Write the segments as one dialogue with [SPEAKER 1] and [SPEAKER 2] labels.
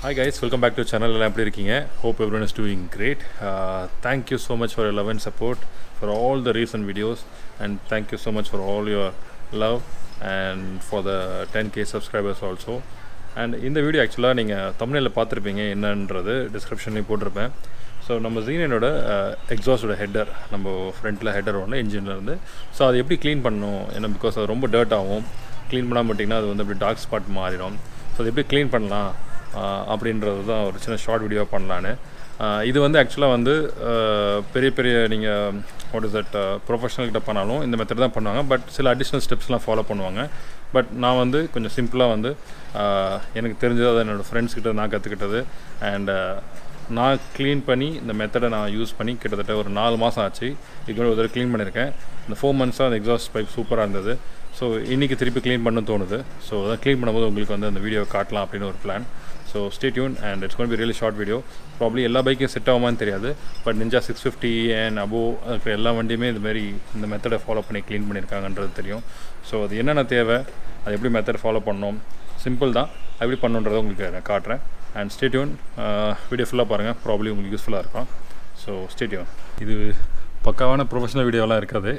[SPEAKER 1] Hi guys, welcome back to the channel. எப்படி இருக்கீங்க? Hope everyone is doing great. Thank you so much for your love and support for all the recent videos, and thank you so much for all your love and for the 10k subscribers also. And இந்த video ஆக்சுவலாக நீங்கள் தமிழில் பார்த்துருப்பீங்க, என்னன்றது டிஸ்கிரிப்ஷன்லேயும் போட்டிருப்பேன். So நம்ம Z900 எக்ஸாஸ்டோட header, நம்ம ஃப்ரண்ட்டில் ஹெட்டர் ஒன்று இன்ஜின்லேருந்து. ஸோ அது எப்படி க்ளீன் பண்ணணும், ஏன்னா பிகாஸ் அது ரொம்ப டர்ட் ஆகும். க்ளீன் பண்ணாமல் விட்டிங்கன்னா அது வந்து அப்படி டார்க் ஸ்பாட் மாறிடும். ஸோ அது எப்படி க்ளீன் பண்ணலாம் அப்படின்றது தான் ஒரு சின்ன ஷார்ட் வீடியோ பண்ணலான்னு. இது வந்து ஆக்சுவலாக வந்து பெரிய பெரிய நீங்கள் வாட் இஸ் தட் ப்ரொஃபஷனல்கிட்ட பண்ணாலும் இந்த மெத்தட் தான் பண்ணுவாங்க. பட் சில அடிஷ்னல் ஸ்டெப்ஸ்லாம் ஃபாலோ பண்ணுவாங்க. பட் நான் வந்து கொஞ்சம் சிம்பிளாக வந்து எனக்கு தெரிஞ்சது, அதை என்னோடய ஃப்ரெண்ட்ஸ்கிட்ட நான் கற்றுக்கிட்டது. அண்ட் நான் க்ளீன் பண்ணி இந்த மெத்தடை நான் யூஸ் பண்ணி கிட்டத்தட்ட ஒரு 4 மாதம் ஆச்சு. இதுக்கு ஒரு தடவை க்ளீன் பண்ணியிருக்கேன். இந்த 4 மந்த்ஸாக அந்த எக்ஸாஸ்ட் பைப் சூப்பராக இருந்தது. ஸோ இன்றைக்கி திருப்பி க்ளீன் பண்ண தோணுது. ஸோ அதை க்ளீன் பண்ணும்போது உங்களுக்கு வந்து அந்த வீடியோ காட்டலாம் அப்படின்னு ஒரு plan. So stay tune and it's gonna be really short video. Probably எல்லா பைக்கும் செட் ஆகுமான்னு தெரியாது. பட் Ninja 650 அண்ட் அபோவ் இருக்கிற எல்லா வண்டியுமே இதுமாரி இந்த மெத்தடை ஃபாலோ பண்ணி க்ளீன் பண்ணியிருக்காங்கன்றது தெரியும். ஸோ அது என்னென்ன தேவை, அது எப்படி மெத்தட் ஃபாலோ பண்ணணும், சிம்பிள் தான். எப்படி பண்ணுன்றதை உங்களுக்கு நான் காட்டுறேன். அண்ட் ஸ்டே டியூன், வீடியோ ஃபுல்லாக பாருங்கள், ப்ராப்ளி உங்களுக்கு யூஸ்ஃபுல்லாக இருக்கும். So stay tune. இது பக்காவான ப்ரொஃபஷனல் வீடியோலாம் இருக்காது,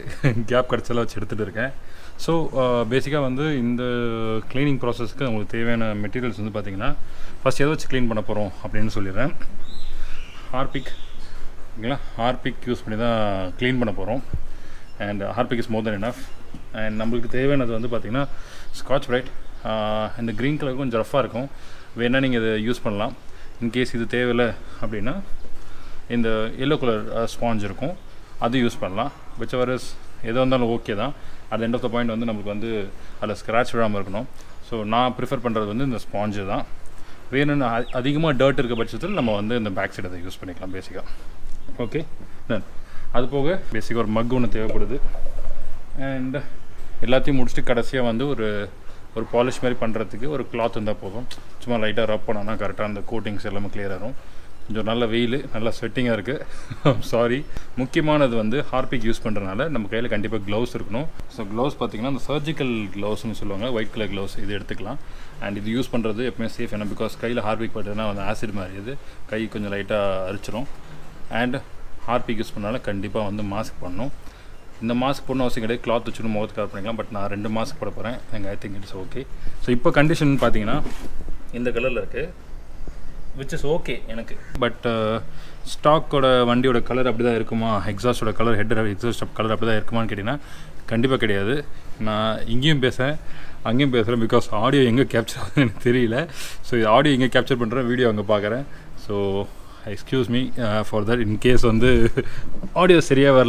[SPEAKER 1] கேப் கிடச்செல்லாம் வச்சு எடுத்துகிட்டு இருக்கேன். ஸோ பேசிக்காக வந்து இந்த க்ளீனிங் ப்ராசஸ்க்கு உங்களுக்கு தேவையான மெட்டீரியல்ஸ் வந்து பார்த்திங்கன்னா, ஃபஸ்ட் எதை வச்சு க்ளீன் பண்ண போகிறோம் அப்படின்னு சொல்லிடுறேன். ஹார்பிக், ஓகேங்களா? ஹார்பிக் யூஸ் பண்ணி தான் க்ளீன் பண்ண போகிறோம். And Harpic is more then enough. And நம்மளுக்கு தேவையானது வந்து பார்த்திங்கன்னா ஸ்காட்ச் பிரைட். இந்த க்ரீன் கலர் கொஞ்சம் ரஃபாக இருக்கும், வேணால் நீங்கள் இதை யூஸ் பண்ணலாம். இன்கேஸ் இது தேவையில்லை அப்படின்னா இந்த எல்லோ கலர் ஸ்பாஞ்ச் இருக்கும், அது யூஸ் பண்ணலாம். விச் எவர் இஸ் எதாக இருந்தாலும் ஓகே தான். At end of the point வந்து நமக்கு வந்து அதில் ஸ்க்ராட்ச் விடாமல் இருக்கணும். ஸோ நான் ப்ரிஃபர் பண்ணுறது வந்து இந்த ஸ்பாஞ்சு தான். வேணும்னு அதிகமாக டர்ட் இருக்க பட்சத்தில் நம்ம வந்து இந்த பேக் சைடு அதை யூஸ் பண்ணிக்கலாம் பேசிக்காக. ஓகே தென் அது போக பேசிக்காக ஒரு மக் ஒன்று தேவைப்படுது. அண்ட் எல்லாத்தையும் முடிச்சுட்டு கடைசியாக வந்து ஒரு பாலிஷ் மாதிரி பண்ணுறதுக்கு ஒரு கிளாத் இருந்தால் போதும். சும்மா லைட்டாக ரப் பண்ணோன்னா கரெக்டாக அந்த கோட்டிங்ஸ் எல்லாமே கிளியர் ஆகும். கொஞ்சம் நல்ல வெயில், நல்லா ஸ்வெட்டிங்காக இருக்குது. சாரி, முக்கியமானது வந்து ஹார்பிக் யூஸ் பண்ணுறதுனால நம்ம கையில் கண்டிப்பாக க்ளவுஸ் இருக்கணும். ஸோ க்ளவுஸ் பார்த்திங்கன்னா அந்த சர்ஜிக்கல் க்ளவுஸ்னு சொல்லுவாங்க, ஒயிட் கலர் க்ளவுஸ், இது எடுத்துக்கலாம். அண்ட் இது யூஸ் பண்ணுறது எப்பவுமே சேஃப். ஏன்னா பிகாஸ் கையில் ஹார்பிக் பட்டுனா அந்த ஆசிட் மாதிரி இது கை கொஞ்சம் லைட்டாக அரிச்சிடும். அண்ட் ஹார்பிக் யூஸ் பண்ணால கண்டிப்பாக வந்து மாஸ்க் பண்ணணும். இந்த மாஸ்க் போடணும் அவசியம் கிடையாது, கிளாத் வச்சுன்னு முகத்து கவர் பண்ணிக்கலாம். பட் நான் 2 மாஸ்க் போட போகிறேன். எனக்கு I think it's okay. So இப்போ கண்டிஷன் பார்த்தீங்கன்னா இந்த கலரில் இருக்குது, விச் இஸ் ஓகே எனக்கு. பட் ஸ்டாக்கோட வண்டியோட கலர் அப்படி தான் இருக்குமா, எக்ஸாஸ்டோட கலர், ஹெட்டர் எக்ஸாஸ்ட் கலர் அப்படி தான் இருக்குமான்னு கேட்டிங்கன்னா கண்டிப்பாக கிடையாது. நான் இங்கேயும் பேசுகிறேன், அங்கேயும் பேசுகிறேன். பிகாஸ் ஆடியோ எங்கே கேப்சர் ஆகுதுன்னு எனக்கு தெரியல. ஸோ இது ஆடியோ எங்கே கேப்சர் பண்ணுறேன், வீடியோ அங்கே பார்க்குறேன். So excuse me for that. In case வந்து ஆடியோ சரியாக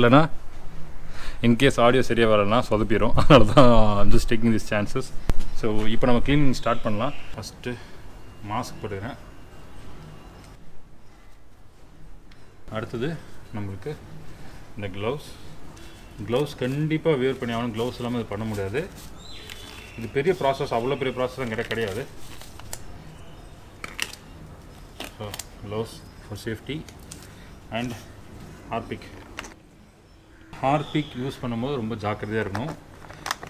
[SPEAKER 1] வரலன்னா சொதப்பிடும். அதனால தான் I'm just taking this chances. So இப்போ நம்ம க்ளீனிங் ஸ்டார்ட் பண்ணலாம். ஃபஸ்ட்டு மாஸ்க் போட்டுக்கிறேன். அடுத்தது நம்மளுக்கு இந்த க்ளவுஸ் கண்டிப்பாக வியர் பண்ணி ஆகணும். க்ளவுஸ் இல்லாமல் இது பண்ண முடியாது. இது பெரிய ப்ராசஸ், அவ்வளோ பெரிய ப்ராசஸ் கிடையாது. So gloves for safety. And Harpic use பண்ணும்போது ரொம்ப ஜாக்கிரதையாக இருக்கணும்.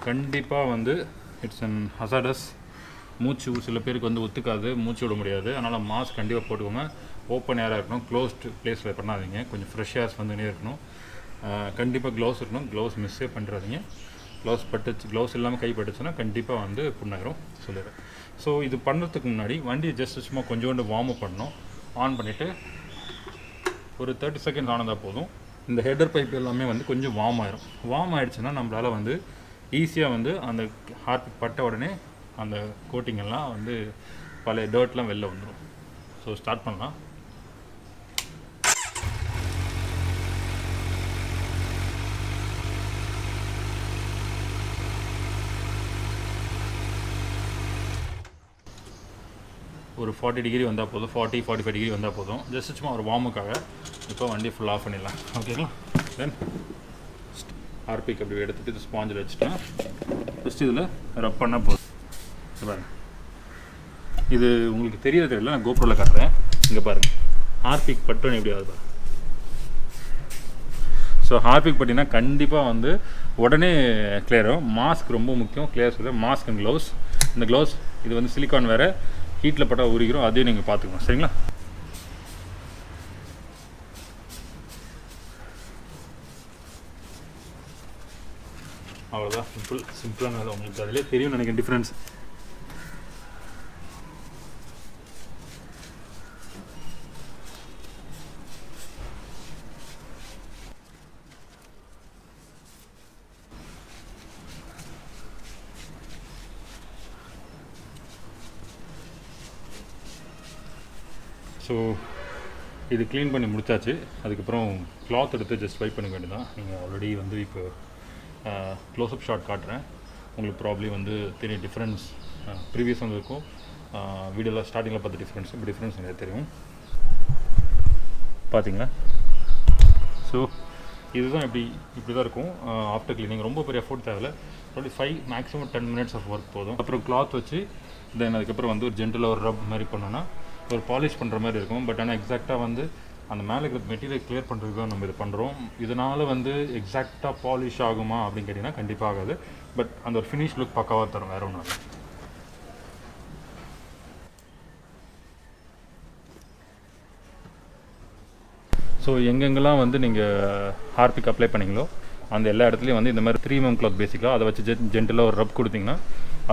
[SPEAKER 1] கண்டிப்பாக வந்து இட்ஸ் அன் ஹசார்டஸ். மூச்சு சில பேருக்கு வந்து ஒத்துக்காது, மூச்சு விட முடியாது. அதனால் மாஸ்க் கண்டிப்பாக போட்டுக்கோங்க. ஓப்பன் ஏராக இருக்கணும், க்ளோஸ்டு பிளேஸில் பண்ணாதீங்க. கொஞ்சம் ஃப்ரெஷ் ஏர்ஸ் வந்துனே இருக்கணும். கண்டிப்பாக க்ளவுஸ் இருக்கணும், க்ளவுஸ் மிஸ்ஸே பண்ணுறாதீங்க. க்ளவுஸ் இல்லாமல் கை பட்டுச்சுன்னா கண்டிப்பாக வந்து புண்ணாயிரும் சொல்லிடுறேன். ஸோ இது பண்ணுறதுக்கு முன்னாடி வண்டி ஜஸ்ட் சும்மா கொஞ்சோண்டு வார்ம் அப் பண்ணணும். ஆன் பண்ணிவிட்டு ஒரு 30 செகண்ட்ஸ் ஆனதாக போதும். இந்த ஹெட்டர் பைப் எல்லாமே வந்து கொஞ்சம் வார்ம் ஆகிடுச்சுன்னா நம்மளால் வந்து ஈஸியாக வந்து அந்த ஹார்பிக் பட்ட உடனே அந்த கோட்டிங் எல்லாம் வந்து பழைய டர்ட்லாம் வெளில வந்துடும். ஸோ ஸ்டார்ட் பண்ணலாம். ஒரு 40 டிகிரி வந்தால் போதும், 40-45 டிகிரி வந்தால் போதும். ஜஸ்ட் சும்மா ஒரு வார்முக்காக. இப்போ வண்டி ஃபுல் ஆஃப் பண்ணிடலாம். ஓகேங்களா? தென் ஹார்பிக் அப்படி எடுத்துகிட்டு இது ஸ்பாஞ்சில் வச்சுட்டேன். ஜஸ்ட் இதில் ரப் பண்ணால் போதும். பாருங்கள், இது உங்களுக்கு தெரியறது இல்லை, நான் கோப்ரோவில் காட்டுறேன். இங்கே பாருங்கள், ஹார்பிக் பட்டோன்னு எப்படி ஆகுது பாருங்கள். ஸோ ஹார்பிக் பட்டினா கண்டிப்பாக வந்து உடனே கிளியர் ஆகும். மாஸ்க் ரொம்ப முக்கியம். கிளியர் சொல்ல மாஸ்க் அண்ட் க்ளவுஸ். இந்த க்ளவுஸ் இது வந்து சிலிக்கான் வேறு, ஹீட்டில் பட்டா உரிக்கிறோம், அதையும் நீங்கள் பார்த்துக்கணும். சரிங்களா? அவ்வளோதான், சிம்பிளான வேலை. உங்களுக்கு அதிலே தெரியும் நினைக்கிறேன் டிஃப்ரென்ஸ். ஸோ இது க்ளீன் பண்ணி முடிச்சாச்சு. அதுக்கப்புறம் கிளாத் எடுத்து ஜஸ்ட் வைப் பண்ண வேண்டியதான். நீங்கள் ஆல்ரெடி வந்து இப்போ க்ளோஸ்அப் ஷாட் காட்டுறேன். உங்களுக்கு ப்ராப்ளி வந்து தெரியும் டிஃப்ரென்ஸ். ப்ரீவியஸ் வந்திருக்கும் வீடியோவில் ஸ்டார்டிங்கில் பார்த்த டிஃப்ரென்ஸ், இப்போ டிஃப்ரென்ஸ் எனக்கு தெரியும். பார்த்தீங்களா? ஸோ இதுதான் இப்படி தான் இருக்கும் ஆஃப்டர் க்ளீனிங். ரொம்ப பெரிய எஃபோர்ட் தேவையில்லை. 5 மேக்ஸிமம் 10 மினிட்ஸ் ஆஃப் ஒர்க் போதும். அப்புறம் கிளாத் வச்சு தென் அதுக்கப்புறம் வந்து ஒரு ஜென்டலாக ஒரு ரப் மாதிரி பண்ணோன்னா ஒரு பாலிஷ் பண்ணுற மாதிரி இருக்கும். பட் ஆனால் எக்ஸாக்டாக வந்து அந்த மேலே இருக்கிற மெட்டீரியல் கிளியர் பண்ணுறதுக்கு தான் நம்ம இது பண்ணுறோம். இதனால் வந்து எக்ஸாக்டாக பாலிஷ் ஆகுமா அப்படின்னு கேட்டிங்கன்னா கண்டிப்பாக ஆகாது. பட் அந்த ஒரு ஃபினிஷ் லுக் பக்காவாக தரும், வேறு ஒன்றும் இல்லை. ஸோ எங்கெங்கெல்லாம் வந்து நீங்கள் ஹார்பிக் அப்ளை பண்ணிங்களோ அந்த எல்லா இடத்துலையும் வந்து இந்த மாதிரி 3mm கிளாத் பேசிக்காக அதை வச்சு ஜென்டலாக ஒரு ரப் கொடுத்திங்கன்னா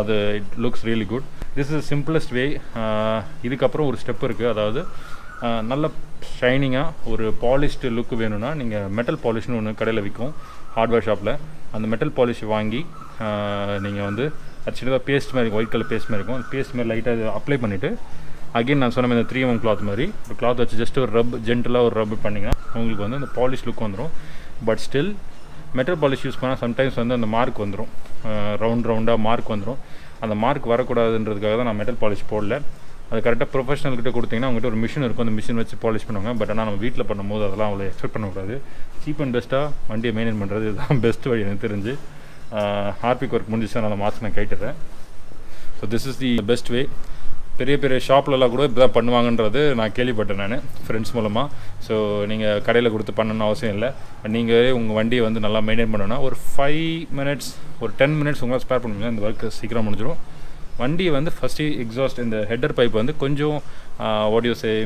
[SPEAKER 1] அது it looks really good. This is simplest வே. இதுக்கப்புறம் ஒரு ஸ்டெப் இருக்குது. அதாவது நல்ல ஷைனிங்காக ஒரு பாலிஷ்டு லுக் வேணும்னா நீங்கள் மெட்டல் பாலிஷ்னு ஒன்று கடையில் விற்கும் ஹார்ட்வேர் ஷாப்பில். அந்த மெட்டல் பாலிஷ் வாங்கி நீங்கள் வந்து அது சின்னதாக பேஸ்ட் மாதிரி ஒயிட் கலர் பேஸ்ட் மாதிரி இருக்கும். அந்த பேஸ்ட் மாதிரி லைட்டாக அப்ளை பண்ணிவிட்டு அகெயின் நான் சொன்ன மாதிரி இந்த 3mm கிளாத் மாதிரி ஒரு கிளாத் வச்சு ஜஸ்ட் ஒரு ரப் ஜென்டலாக ஒரு ரப் பண்ணிங்கன்னா உங்களுக்கு வந்து அந்த பாலிஷ் லுக் வந்துடும். But still metal polish use பண்ணால் சம்டைம்ஸ் வந்து அந்த மார்க் வந்துடும், ரவுண்டாக மார்க் வந்துடும். அந்த மார்க் வரக்கூடாதுன்றதுக்காக தான் நான் மெட்டல் பாலிஷ் போடல. அது கரெக்டாக ப்ரொஃபஷனல்கிட்ட கொடுத்தீங்கன்னா அவங்ககிட்ட ஒரு மிஷின் இருக்கும், அந்த மிஷின் வச்சு பாலிஷ் பண்ணுவாங்க. பட் ஆனால் நம்ம வீட்டில் பண்ணும்போது அதெல்லாம் அவ்வளோ எக்ஸ்பெக்ட் பண்ணக்கூடாது. சீப் அண்ட் பெஸ்ட்டாக வண்டியை மெயின்டைன் பண்ணுறது இதுதான் பெஸ்ட் வழி எனக்கு தெரிஞ்சு. ஹார்பிக் ஒர்க் முடிஞ்சிச்சு, நான் மாஸ்க் நான் கைட்டுறேன். So this is the best way. பெரிய பெரிய ஷாப்லலாம் கூட இப்படி தான் பண்ணுவாங்கன்றது நான் கேள்விப்பட்டேன் நான் ஃப்ரெண்ட்ஸ் மூலமாக. ஸோ நீங்கள் கடையில் கொடுத்து பண்ணணும்னு அவசியம் இல்லை. நீங்கள் உங்கள் வண்டியை வந்து நல்லா மெயின்டைன் பண்ணணும்னா ஒரு 5 மினிட்ஸ் ஒரு 10 மினிட்ஸ் உங்களால் ஸ்பேர் பண்ணுவீங்க, இந்த ஒர்க்கு சீக்கிரம் முடிஞ்சிடும். வண்டியை வந்து ஃபஸ்ட்டு எக்ஸாஸ்ட் இந்த ஹெட்டர் பைப் வந்து கொஞ்சம் ஓடியோஸே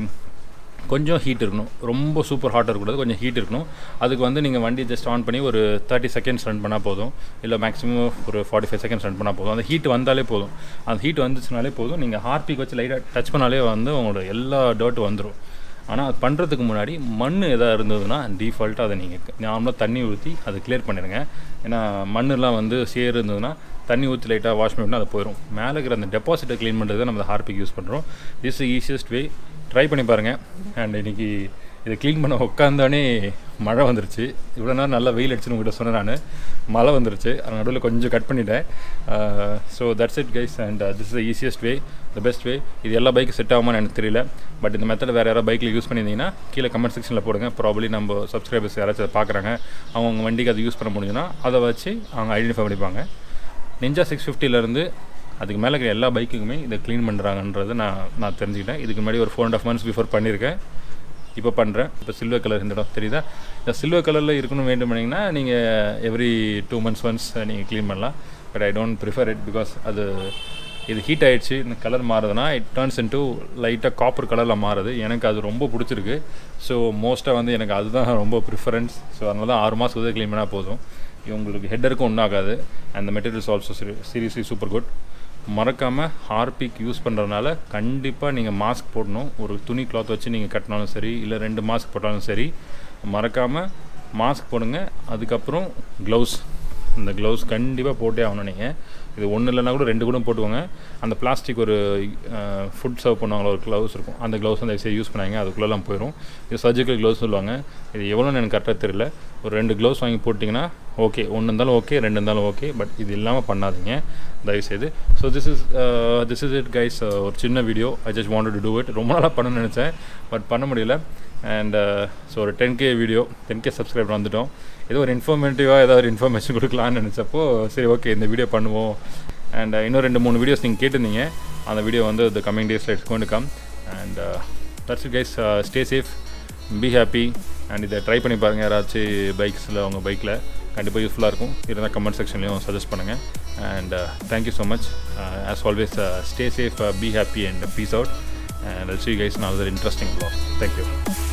[SPEAKER 1] கொஞ்சம் ஹீட் இருக்கணும், ரொம்ப சூப்பர் ஹாட்டாக இருக்கக்கூடாது, கொஞ்சம் ஹீட் இருக்கணும். அதுக்கு வந்து நீங்கள் வண்டியை ஜஸ்ட் ஆன் பண்ணி ஒரு 30 செகண்ட்ஸ் ரன் பண்ணால் போதும், இல்லை மேக்ஸிமம் ஒரு 45 செகண்ட்ஸ் ரன் பண்ணால் போதும். அந்த ஹீட் வந்தாலே போதும். அந்த ஹீட் வந்துச்சுனாலே போதும். நீங்கள் ஹார்பிக் வச்சு லைட்டாக டச் பண்ணாலே வந்து உங்களோட எல்லா டர்ட் வந்துடும். ஆனால் அது பண்ணுறதுக்கு முன்னாடி மண் எதாவது இருந்ததுன்னா டிஃபால்ட்டாக அதை நீங்கள் நார்மலாக தண்ணி ஊற்றி அதை கிளியர் பண்ணிடுங்க. ஏன்னா மண்ணெலாம் வந்து சேர் இருந்ததுன்னா தண்ணி ஊற்றி லைட்டாக வாஷ் பண்ணிவிட்டு அதை போயிடும். மேலே இருக்கிற அந்த டெபாசிட்டை க்ளீன் பண்ணுறது தான் நம்ம ஹார்பிக் யூஸ் பண்ணுறோம். This is easiest way. Try பண்ணி பாருங்கள். அண்ட் இன்றைக்கி இதை க்ளீன் பண்ண உட்காந்தானே மழை வந்துருச்சு. இவ்வளோ நேரம் நல்லா வெயில் அடிச்சுன்னு உங்கள்கிட்ட சொன்னேன் நான். மழை வந்துருச்சு, அது நடுவில் கொஞ்சம் கட் பண்ணிட்டேன். So that's it guys. And this is the easiest way, the best way. இது எல்லா பைக்கு செட் ஆகுமான்னு எனக்கு தெரியல. பட் இந்த மெத்தட் வேறு யாராவது பைக்கில் யூஸ் பண்ணியிருந்தீங்கன்னா கீழே கமெண்ட் செக்ஷனில் போடுங்க. ப்ராபப்ளி நம்ம சப்ஸ்கிரைபர்ஸ் யாராச்சும் அதை பார்க்குறாங்க, அவங்க வண்டிக்கு அதை யூஸ் பண்ண முடிஞ்சுன்னா அதை வச்சு அவங்க ஐடென்டிஃபை பண்ணிப்பாங்க. நிஞ்சா 650 அதுக்கு மேலே இருக்கிற எல்லா பைக்குக்குமே இதை க்ளீன் பண்ணுறாங்கன்றது நான் தெரிஞ்சுக்கிட்டேன். இதுக்கு முன்னாடி ஒரு 4.5 months பிஃபோர் பண்ணியிருக்கேன், இப்போ பண்ணுறேன். இப்போ சில்வர் கலர் இந்த இடம் தெரியுதா? இந்த சில்வர் கலரில் இருக்கணும் வேண்டும் பண்ணிங்கன்னா நீங்கள் எவ்ரி 2 months ஒன்ஸ் நீங்கள் க்ளீன் பண்ணலாம். But I don't prefer it because இது ஹீட் ஆகிடுச்சு. இந்த கலர் மாறுதுன்னா இட் டர்ன்ஸ் இன்ட்டு லைட்டாக காப்பர் கலரில் மாறுது. எனக்கு அது ரொம்ப பிடிச்சிருக்கு. ஸோ மோஸ்ட்டாக வந்து எனக்கு அதுதான் ரொம்ப ப்ரிஃபரன்ஸ். ஸோ அதனால தான் 6 மாதத்துக்கு க்ளீன் பண்ணால் போதும். உங்களுக்கு ஹெட்டருக்கும் ஒன்றும் ஆகாது. And materials also seriously super good. மறக்காமல் ஹார்பிக் யூஸ் பண்ணுறதுனால கண்டிப்பாக நீங்கள் மாஸ்க் போடணும். ஒரு துணி கிளாத் வச்சு நீங்கள் கட்டினாலும் சரி, இல்லை 2 மாஸ்க் போட்டாலும் சரி, மறக்காமல் மாஸ்க் போடுங்க. அதுக்கப்புறம் க்ளவுஸ், இந்த க்ளவுஸ் கண்டிப்பாக போட்டே ஆகணும். நீங்கள் இது ஒன்று இல்லைனா கூட 2 கூட போட்டுவாங்க. அந்த பிளாஸ்டிக் ஒரு ஃபுட் சர்வ் பண்ணுவாங்களா ஒரு க்ளவுஸ் இருக்கும், அந்த க்ளவுஸ் அந்த எக்ஸைஸ் யூஸ் பண்ணாங்க, அதுக்குள்ளெல்லாம் போயிடும். இது சர்ஜிக்கல் க்ளவுஸ் சொல்லுவாங்க. இது எவ்வளோன்னு எனக்கு கரெக்டாக தெரியல. ஒரு 2 க்ளவுஸ் வாங்கி போட்டிங்கன்னா ஓகே, 1 இருந்தாலும் ஓகே, 2 இருந்தாலும் ஓகே. பட் இது இல்லாமல் பண்ணாதீங்க தயவுசெய்து. So this is it guys. ஒரு சின்ன video. I just wanted to do it. ரொம்ப நாளாக பண்ணணும்னு நினச்சேன், பட் பண்ண முடியல. அண்ட் ஸோ ஒரு 10K வீடியோ, 10K சப்ஸ்கிரைபர் வந்துவிட்டோம். ஏதோ ஒரு இன்ஃபர்மேட்டிவாக ஏதாவது ஒரு இன்ஃபர்மேஷன் கொடுக்கலான்னு நினச்சப்போ சரி ஓகே இந்த வீடியோ பண்ணுவோம். அண்ட் இன்னும் 2-3 வீடியோஸ் நீங்கள் கேட்டிருந்தீங்க. அந்த வீடியோ வந்து த கமிங் டேஸில் it's going to come. And that's it guys. Stay safe, be happy. And இதை ட்ரை பண்ணி பாருங்கள். யாராச்சும் பைக்ஸில் உங்கள் பைக்கில் கண்டிப்பாக யூஸ்ஃபுல்லாக இருக்கும். இருந்தால் கமெண்ட் செக்ஷன்லையும் சஜஸ்ட் பண்ணுங்கள். And thank you so much. As always, stay safe, be happy and peace out. And I'll see you guys in another interesting vlog. Thank you.